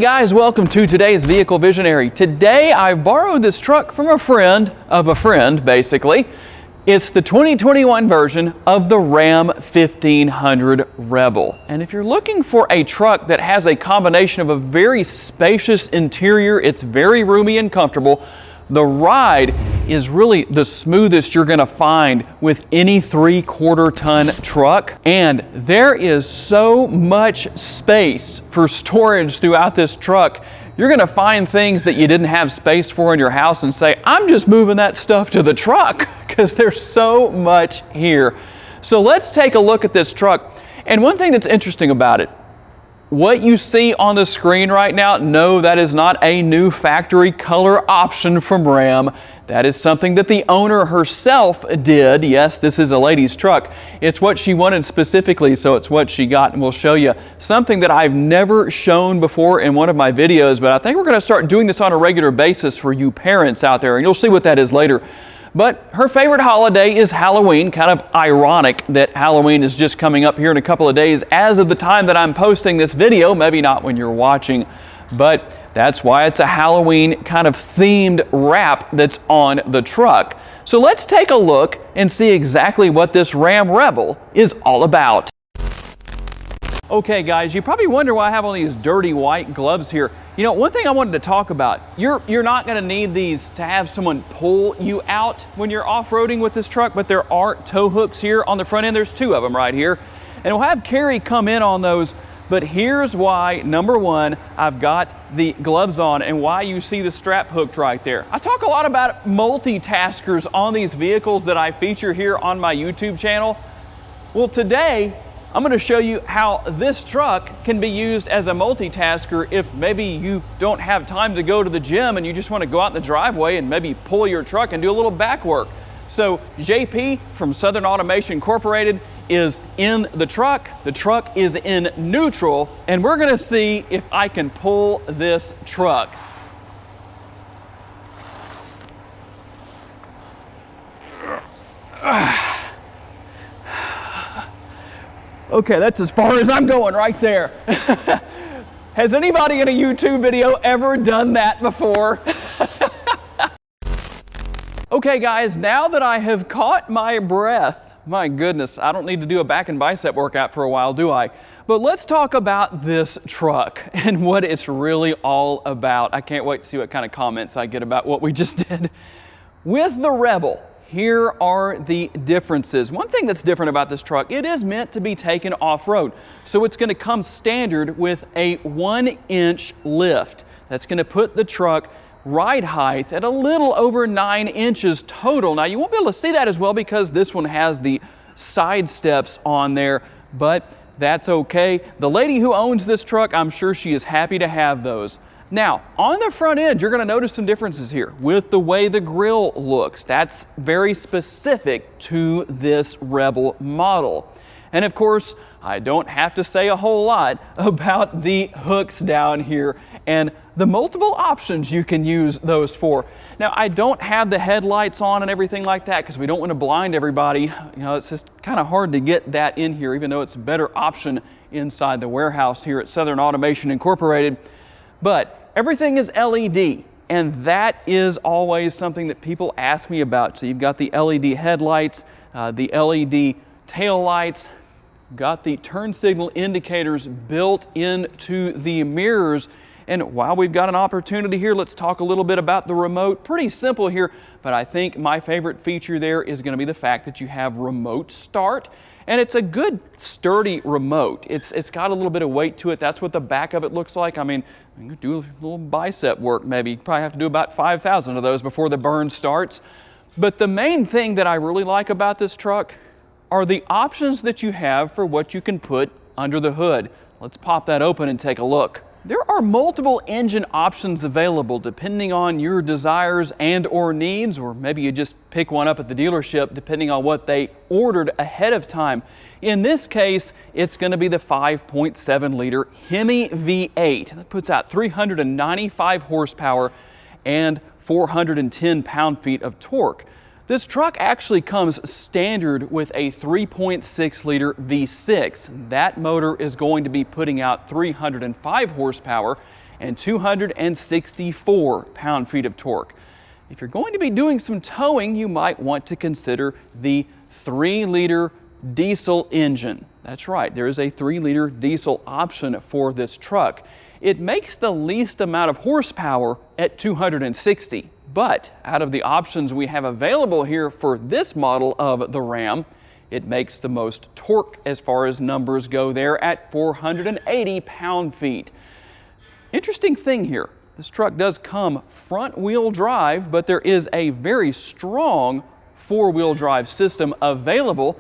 Hey guys, welcome to today's Vehicle Visionary. Today I borrowed this truck from a friend of a friend, basically. It's the 2021 version of the Ram 1500 Rebel. And if you're looking for a truck that has a combination of a very spacious interior, it's very roomy and comfortable, the ride is really the smoothest you're gonna find with any 3/4 ton truck. And there is so much space for storage throughout this truck. You're gonna find things that you didn't have space for in your house and say, I'm just moving that stuff to the truck, because there's so much here. So let's take a look at this truck. And one thing that's interesting about it, what you see on the screen right now, no, that is not a new factory color option from Ram. That is something that the owner herself did. Yes, this is a lady's truck. It's what she wanted specifically, so it's what she got, and we'll show you something that I've never shown before in one of my videos, but I think we're gonna start doing this on a regular basis for you parents out there, and you'll see what that is later. But her favorite holiday is Halloween. Kind of ironic that Halloween is just coming up here in a couple of days as of the time that I'm posting this video, maybe not when you're watching, but that's why it's a Halloween kind of themed wrap that's on the truck. So let's take a look and see exactly what this Ram Rebel is all about. Okay guys, you probably wonder why I have all these dirty white gloves here. You know, one thing I wanted to talk about, you're not gonna need these to have someone pull you out when you're off-roading with this truck, but there are tow hooks here on the front end. There's 2 of them right here. And we'll have Carrie come in on those, but here's why, number one, I've got the gloves on and why you see the strap hooked right there. I talk a lot about multitaskers on these vehicles that I feature here on my YouTube channel. Well, today, I'm going to show you how this truck can be used as a multitasker if maybe you don't have time to go to the gym and you just want to go out in the driveway and maybe pull your truck and do a little back work. So JP from Southern Automation Incorporated is in the truck. The truck is in neutral, and we're going to see if I can pull this truck. Okay, that's as far as I'm going right there. Has anybody in a YouTube video ever done that before? Okay guys, now that I have caught my breath, my goodness, I don't need to do a back and bicep workout for a while, do I? But let's talk about this truck and what it's really all about. I can't wait to see what kind of comments I get about what we just did. With the Rebel, here are the differences. One thing that's different about this truck, it is meant to be taken off-road. So it's gonna come standard with a 1-inch lift. That's gonna put the truck ride height at a little over 9 inches total. Now you won't be able to see that as well because this one has the side steps on there, but that's okay. The lady who owns this truck, I'm sure she is happy to have those. Now, on the front end, you're gonna notice some differences here with the way the grille looks. That's very specific to this Rebel model. And of course, I don't have to say a whole lot about the hooks down here and the multiple options you can use those for. Now, I don't have the headlights on and everything like that because we don't want to blind everybody. You know, it's just kind of hard to get that in here, even though it's a better option inside the warehouse here at Southern Automation Incorporated. But everything is LED, and that is always something that people ask me about. So you've got the LED headlights, the LED tail lights, got the turn signal indicators built into the mirrors. And while we've got an opportunity here, let's talk a little bit about the remote. Pretty simple here, but I think my favorite feature there is going to be the fact that you have remote start. And it's a good sturdy remote. It's got a little bit of weight to it. That's what the back of it looks like. I mean, you do a little bicep work maybe. You probably have to do about 5,000 of those before the burn starts. But the main thing that I really like about this truck are the options that you have for what you can put under the hood. Let's pop that open and take a look. There are multiple engine options available depending on your desires and or needs, or maybe you just pick one up at the dealership depending on what they ordered ahead of time. In this case, it's going to be the 5.7 liter Hemi V8. That puts out 395 horsepower and 410 pound-feet of torque. This truck actually comes standard with a 3.6 liter V6. That motor is going to be putting out 305 horsepower and 264 pound-feet of torque. If you're going to be doing some towing, you might want to consider the 3-liter diesel engine. That's right, there is a 3-liter diesel option for this truck. It makes the least amount of horsepower at 260, but out of the options we have available here for this model of the Ram, it makes the most torque as far as numbers go there at 480 pound-feet. Interesting thing here, this truck does come front-wheel drive, but there is a very strong 4-wheel drive system available.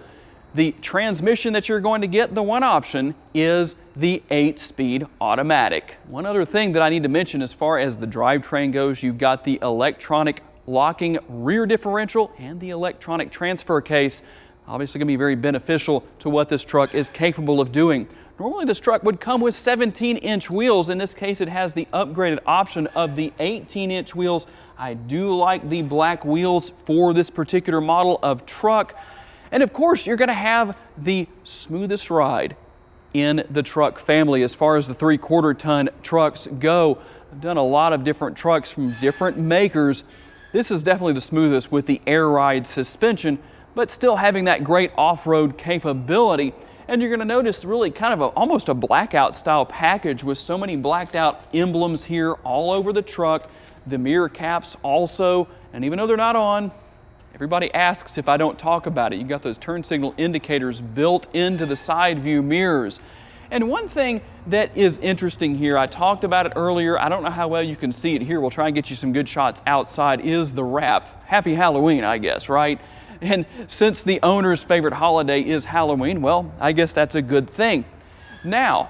The transmission that you're going to get, the one option, is the 8-speed automatic. One other thing that I need to mention as far as the drivetrain goes, you've got the electronic locking rear differential and the electronic transfer case. Obviously going to be very beneficial to what this truck is capable of doing. Normally this truck would come with 17-inch wheels. In this case, it has the upgraded option of the 18-inch wheels. I do like the black wheels for this particular model of truck. And of course, you're going to have the smoothest ride in the truck family as far as the 3/4 ton trucks go. I've done a lot of different trucks from different makers. This is definitely the smoothest with the air ride suspension, but still having that great off-road capability. And you're going to notice really kind of almost a blackout style package with so many blacked out emblems here all over the truck. The mirror caps also, and even though they're not on, everybody asks if I don't talk about it. You got those turn signal indicators built into the side view mirrors. And one thing that is interesting here, I talked about it earlier, I don't know how well you can see it here, we'll try and get you some good shots outside, is the wrap. Happy Halloween, I guess, right? And since the owner's favorite holiday is Halloween, well, I guess that's a good thing. Now,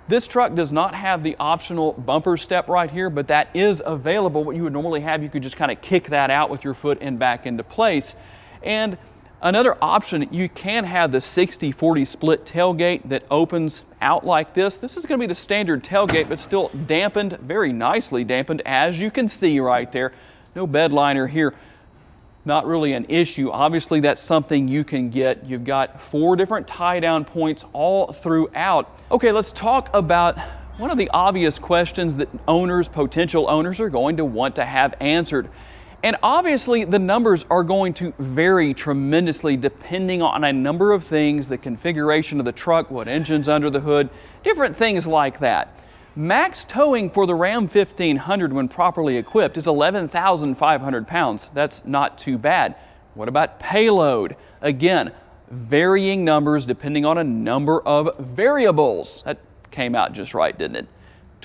this truck does not have the optional bumper step right here, but that is available. What you would normally have, you could just kind of kick that out with your foot and back into place. And another option, you can have the 60/40 split tailgate that opens out like this. This is going to be the standard tailgate, but still dampened, very nicely dampened, as you can see right there. No bed liner here. Not really an issue. Obviously, that's something you can get. You've got 4 different tie-down points all throughout. Okay, let's talk about one of the obvious questions that owners, potential owners, are going to want to have answered. And obviously, the numbers are going to vary tremendously depending on a number of things, the configuration of the truck, what engine's under the hood, different things like that. Max towing for the Ram 1500 when properly equipped is 11,500 pounds. That's not too bad. What about payload? Again, varying numbers depending on a number of variables. That came out just right, didn't it?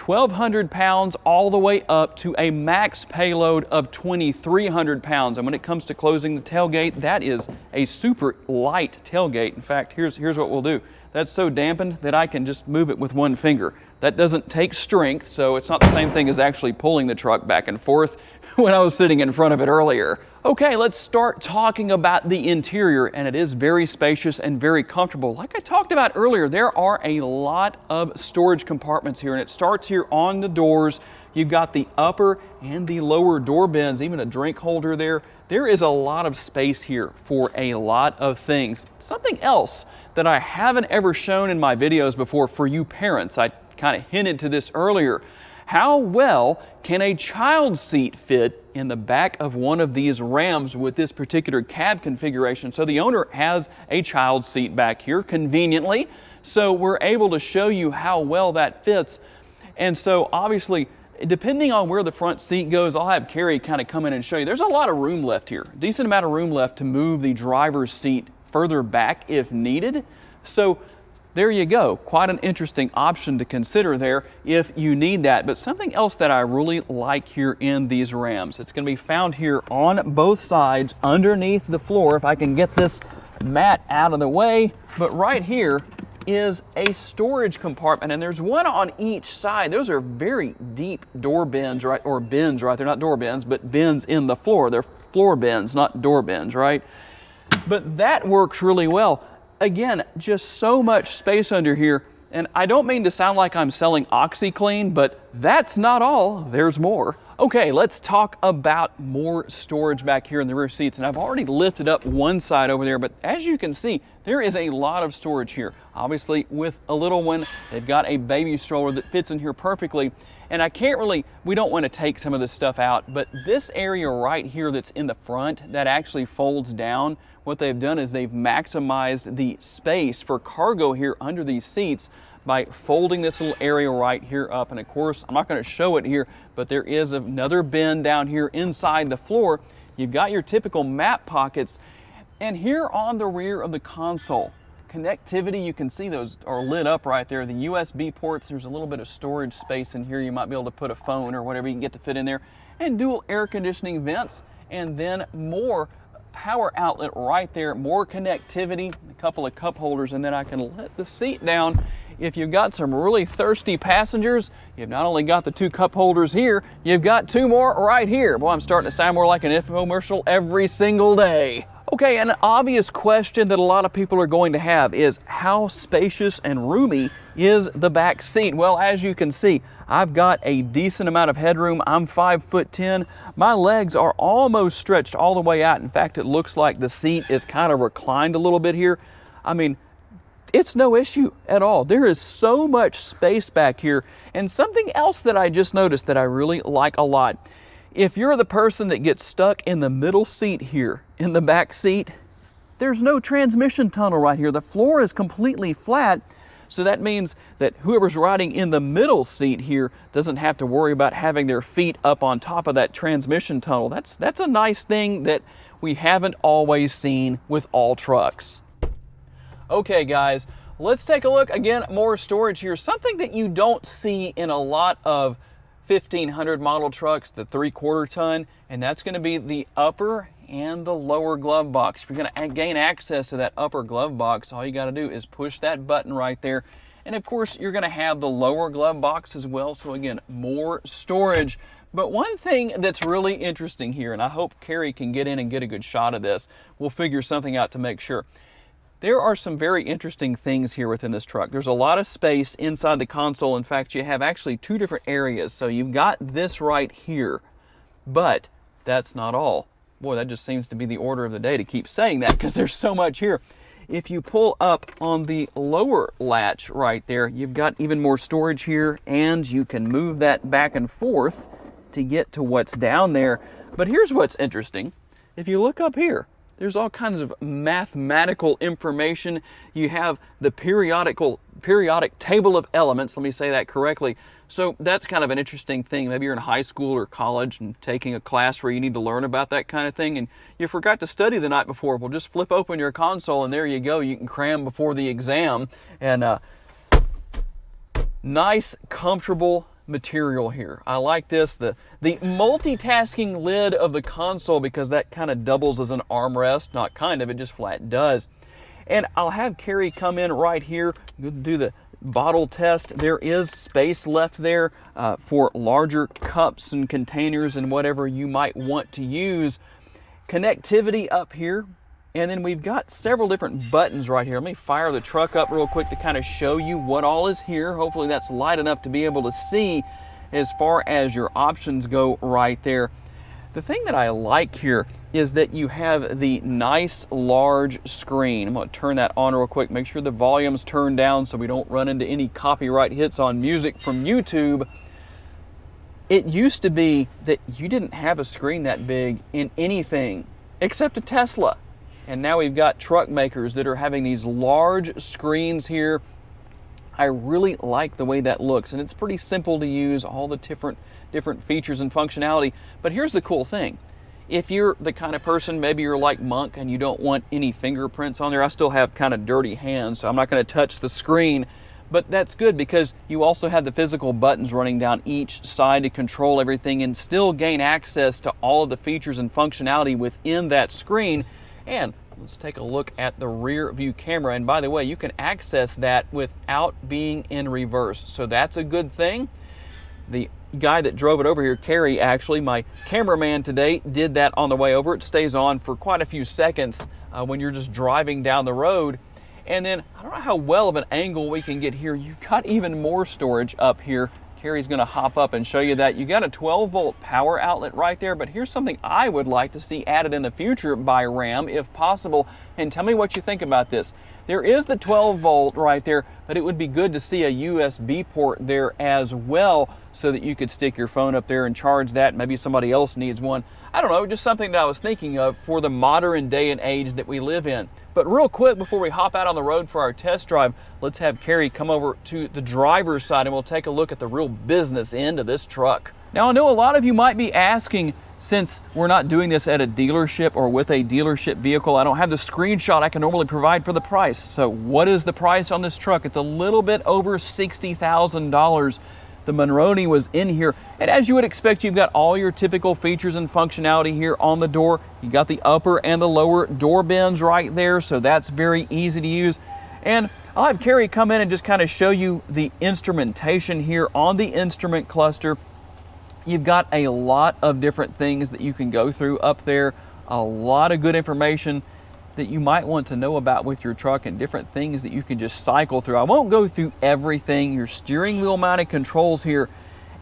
1,200 pounds all the way up to a max payload of 2,300 pounds. And when it comes to closing the tailgate, that is a super light tailgate. In fact, here's what we'll do. That's so dampened that I can just move it with one finger. That doesn't take strength, so it's not the same thing as actually pulling the truck back and forth when I was sitting in front of it earlier. Okay, let's start talking about the interior, and it is very spacious and very comfortable. Like I talked about earlier, there are a lot of storage compartments here, and it starts here on the doors. You've got the upper and the lower door bins, even a drink holder there. There is a lot of space here for a lot of things. Something else that I haven't ever shown in my videos before for you parents, I kind of hinted to this earlier. How well can a child seat fit in the back of one of these Rams with this particular cab configuration? So the owner has a child seat back here conveniently, so we're able to show you how well that fits. And so obviously, depending on where the front seat goes, I'll have Carrie kind of come in and show you. There's a lot of room left here, decent amount of room left to move the driver's seat further back if needed. So there you go, quite an interesting option to consider there if you need that. But something else that I really like here in these Rams, it's going to be found here on both sides underneath the floor, if I can get this mat out of the way. But right here is a storage compartment, and there's one on each side. Those are very deep door bins, right? Or bins, right? They're not door bins, but bins in the floor. They're floor bins, not door bins, right? But that works really well. Again, just so much space under here. And I don't mean to sound like I'm selling OxyClean, but That's not all, there's more. Okay, let's talk about more storage back here in the rear seats. And I've already lifted up one side over there, but as you can see, there is a lot of storage here. Obviously, with a little one, they've got a baby stroller that fits in here perfectly. And we don't want to take some of this stuff out, but this area right here that's in the front that actually folds down, what they've done is they've maximized the space for cargo here under these seats by folding this little area right here up. And of course, I'm not going to show it here, but there is another bin down here inside the floor. You've got your typical map pockets. And here on the rear of the console, connectivity, you can see those are lit up right there. The USB ports, there's a little bit of storage space in here. You might be able to put a phone or whatever you can get to fit in there. And dual air conditioning vents, and then more power outlet right there, more connectivity, a couple of cup holders, and then I can let the seat down. If you've got some really thirsty passengers, you've not only got the 2 cup holders here, you've got 2 more right here. Boy, I'm starting to sound more like an infomercial every single day. Okay, an obvious question that a lot of people are going to have is how spacious and roomy is the back seat? Well, as you can see, I've got a decent amount of headroom. I'm 5'10". My legs are almost stretched all the way out. In fact, it looks like the seat is kind of reclined a little bit here. I mean, it's no issue at all. There is so much space back here. And something else that I just noticed that I really like a lot. If you're the person that gets stuck in the middle seat here, in the back seat, there's no transmission tunnel right here. The floor is completely flat. So that means that whoever's riding in the middle seat here doesn't have to worry about having their feet up on top of that transmission tunnel. That's a nice thing that we haven't always seen with all trucks. Okay guys, let's take a look again, more storage here. Something that you don't see in a lot of 1500 model trucks, the 3/4 ton, and that's going to be the upper and the lower glove box. If you're going to gain access to that upper glove box, all you got to do is push that button right there. And of course, you're going to have the lower glove box as well. So again, more storage. But one thing that's really interesting here, and I hope Carrie can get in and get a good shot of this, we'll figure something out to make sure. There are some very interesting things here within this truck. There's a lot of space inside the console. In fact, you have actually 2 different areas. So you've got this right here, but that's not all. Boy, that just seems to be the order of the day to keep saying that because there's so much here. If you pull up on the lower latch right there, you've got even more storage here, and you can move that back and forth to get to what's down there. But here's what's interesting. If you look up here, there's all kinds of mathematical information. You have the periodic table of elements, let me say that correctly. So that's kind of an interesting thing. Maybe you're in high school or college and taking a class where you need to learn about that kind of thing and you forgot to study the night before. Well, just flip open your console and there you go. You can cram before the exam. And nice, comfortable material here. I like this, the multitasking lid of the console, because that kind of doubles as an armrest. Not kind of, it just flat does. And I'll have Carrie come in right here, do the bottle test. There is space left there for larger cups and containers and whatever you might want to use. Connectivity up here. And then we've got several different buttons right here. Let me fire the truck up real quick to kind of show you what all is here. Hopefully that's light enough to be able to see as far as your options go right there. The thing that I like here is that you have the nice large screen. I'm going to turn that on real quick, make sure the volume's turned down so we don't run into any copyright hits on music from YouTube. It used to be that you didn't have a screen that big in anything except a Tesla. And now we've got truck makers that are having these large screens here. I really like the way that looks, and it's pretty simple to use, all the different features and functionality. But here's the cool thing. If you're the kind of person, maybe you're like Monk and you don't want any fingerprints on there. I still have kind of dirty hands, so I'm not going to touch the screen. But that's good because you also have the physical buttons running down each side to control everything and still gain access to all of the features and functionality within that screen. And let's take a look at the rear view camera. And by the way, you can access that without being in reverse. So that's a good thing. The guy that drove it over here, Carrie, actually, my cameraman today, did that on the way over. It stays on for quite a few seconds when you're just driving down the road. And then, I don't know how well of an angle we can get here. You've got even more storage up here Carrie's going to hop up and show you that. You got a 12-volt power outlet right there, but here's something I would like to see added in the future by Ram, if possible. And tell me what you think about this. There is the 12-volt right there, but it would be good to see a USB port there as well, so that you could stick your phone up there and charge that. Maybe somebody else needs one. I don't know, just something that I was thinking of for the modern day and age that we live in. But real quick, before we hop out on the road for our test drive, let's have Carrie come over to the driver's side and we'll take a look at the real business end of this truck. Now, I know a lot of you might be asking, since we're not doing this at a dealership or with a dealership vehicle, I don't have the screenshot I can normally provide for the price. So what is the price on this truck? It's a little bit over $60,000. The Monroney was in here, and as you would expect, you've got all your typical features and functionality here on the door. You got the upper and the lower door bins right there, so that's very easy to use. And I'll have Carrie come in and just kind of show you the instrumentation here on the instrument cluster. You've got a lot of different things that you can go through up there, a lot of good information that you might want to know about with your truck, and different things that you can just cycle through. I won't go through everything. Your steering wheel mounted controls here.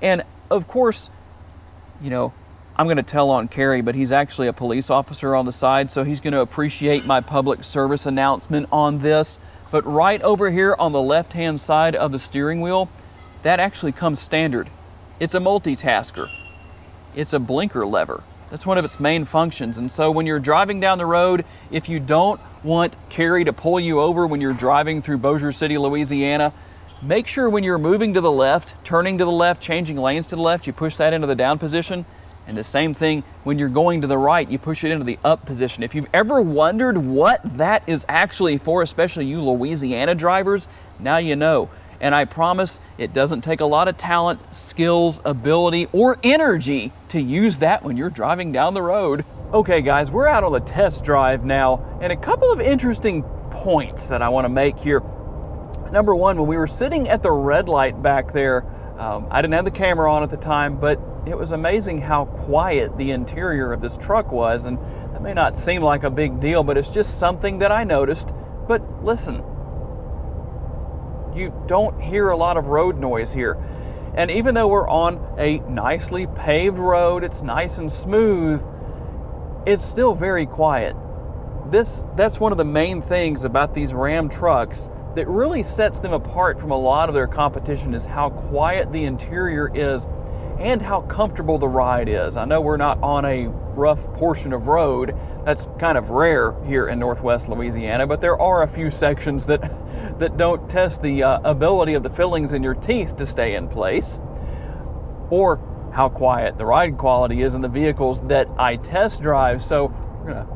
And of course, you know, I'm going to tell on Carrie, but he's actually a police officer on the side, so he's going to appreciate my public service announcement on this. But right over here on the left-hand side of the steering wheel, that actually comes standard. It's a multitasker. It's a blinker lever. That's one of its main functions. And so when you're driving down the road, if you don't want Carrie to pull you over when you're driving through Bossier City, Louisiana, make sure when you're moving to the left, turning to the left, changing lanes to the left, you push that into the down position. And the same thing when you're going to the right, you push it into the up position. If you've ever wondered what that is actually for, especially you Louisiana drivers, now you know. And I promise it doesn't take a lot of talent, skills, ability, or energy to use that when you're driving down the road. Okay guys, we're out on the test drive now, and a couple of interesting points that I want to make here. Number one, when we were sitting at the red light back there, I didn't have the camera on at the time, but it was amazing how quiet the interior of this truck was. And that may not seem like a big deal, but it's just something that I noticed. But listen, you don't hear a lot of road noise here. And even though we're on a nicely paved road, it's nice and smooth, it's still very quiet. That's one of the main things about these Ram trucks that really sets them apart from a lot of their competition, is how quiet the interior is and how comfortable the ride is. I know we're not on a rough portion of road. That's kind of rare here in Northwest Louisiana, but there are a few sections that don't test the ability of the fillings in your teeth to stay in place, or how quiet the ride quality is in the vehicles that I test drive. So we're gonna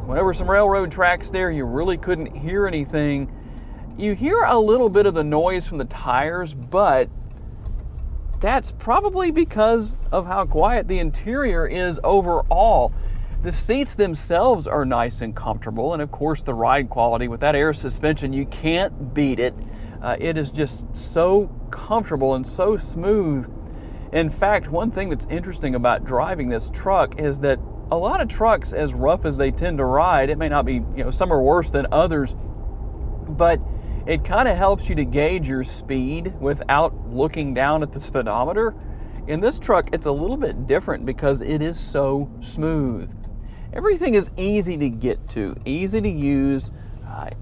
went over some railroad tracks there. You really couldn't hear anything. You hear a little bit of the noise from the tires, but that's probably because of how quiet the interior is overall. The seats themselves are nice and comfortable, and of course the ride quality with that air suspension, you can't beat it. It is just so comfortable and so smooth. In fact, one thing that's interesting about driving this truck is that a lot of trucks, as rough as they tend to ride, it may not be, you know, some are worse than others, but it kind of helps you to gauge your speed without looking down at the speedometer. In this truck, it's a little bit different because it is so smooth. Everything is easy to get to, easy to use.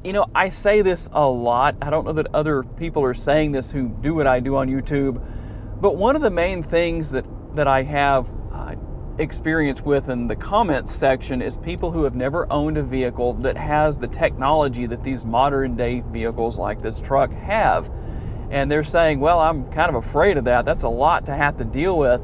You know, I say this a lot. I don't know that other people are saying this who do what I do on YouTube, but one of the main things that I have experience with in the comments section is people who have never owned a vehicle that has the technology that these modern day vehicles like this truck have. And they're saying, well, I'm kind of afraid of that. That's a lot to have to deal with.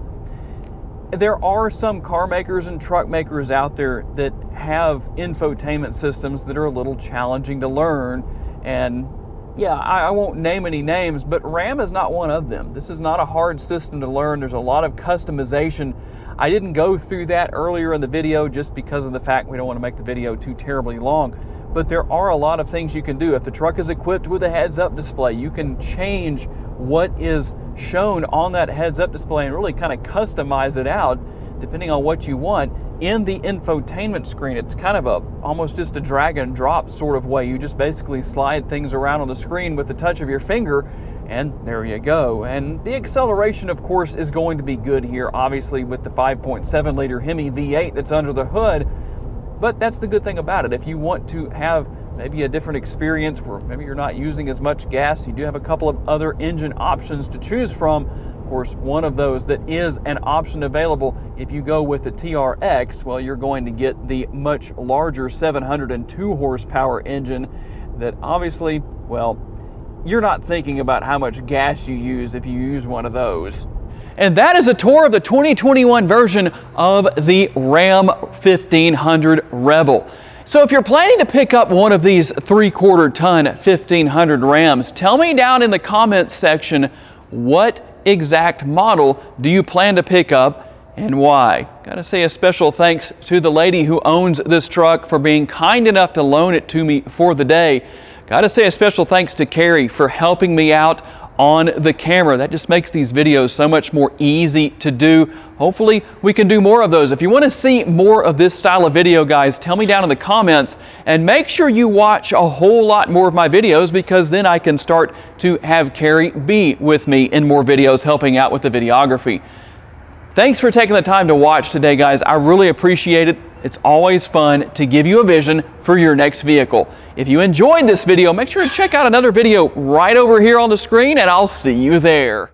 There are some car makers and truck makers out there that have infotainment systems that are a little challenging to learn. And yeah, I won't name any names, but Ram is not one of them. This is not a hard system to learn. There's a lot of customization. I didn't go through that earlier in the video just because of the fact we don't want to make the video too terribly long. But there are a lot of things you can do. If the truck is equipped with a heads-up display, you can change what is shown on that heads-up display and really kind of customize it out depending on what you want in the infotainment screen. It's kind of almost just a drag and drop sort of way. You just basically slide things around on the screen with the touch of your finger And there you go. And the acceleration, of course, is going to be good here, obviously, with the 5.7 liter Hemi V8 that's under the hood. But that's the good thing about it. If you want to have maybe a different experience where maybe you're not using as much gas, you do have a couple of other engine options to choose from. Of course, one of those that is an option available if you go with the TRX, well, you're going to get the much larger 702 horsepower engine that obviously, well, you're not thinking about how much gas you use if you use one of those. And that is a tour of the 2021 version of the Ram 1500 Rebel. So if you're planning to pick up one of these 3/4 ton 1500 Rams, tell me down in the comments section, what exact model do you plan to pick up and why? Gotta say a special thanks to the lady who owns this truck for being kind enough to loan it to me for the day. Gotta say a special thanks to Carrie for helping me out on the camera. That just makes these videos so much more easy to do. Hopefully we can do more of those. If you want to see more of this style of video, guys, tell me down in the comments, and make sure you watch a whole lot more of my videos, because then I can start to have Carrie be with me in more videos helping out with the videography. Thanks for taking the time to watch today, guys. I really appreciate it. It's always fun to give you a vision for your next vehicle. If you enjoyed this video, make sure to check out another video right over here on the screen, and I'll see you there.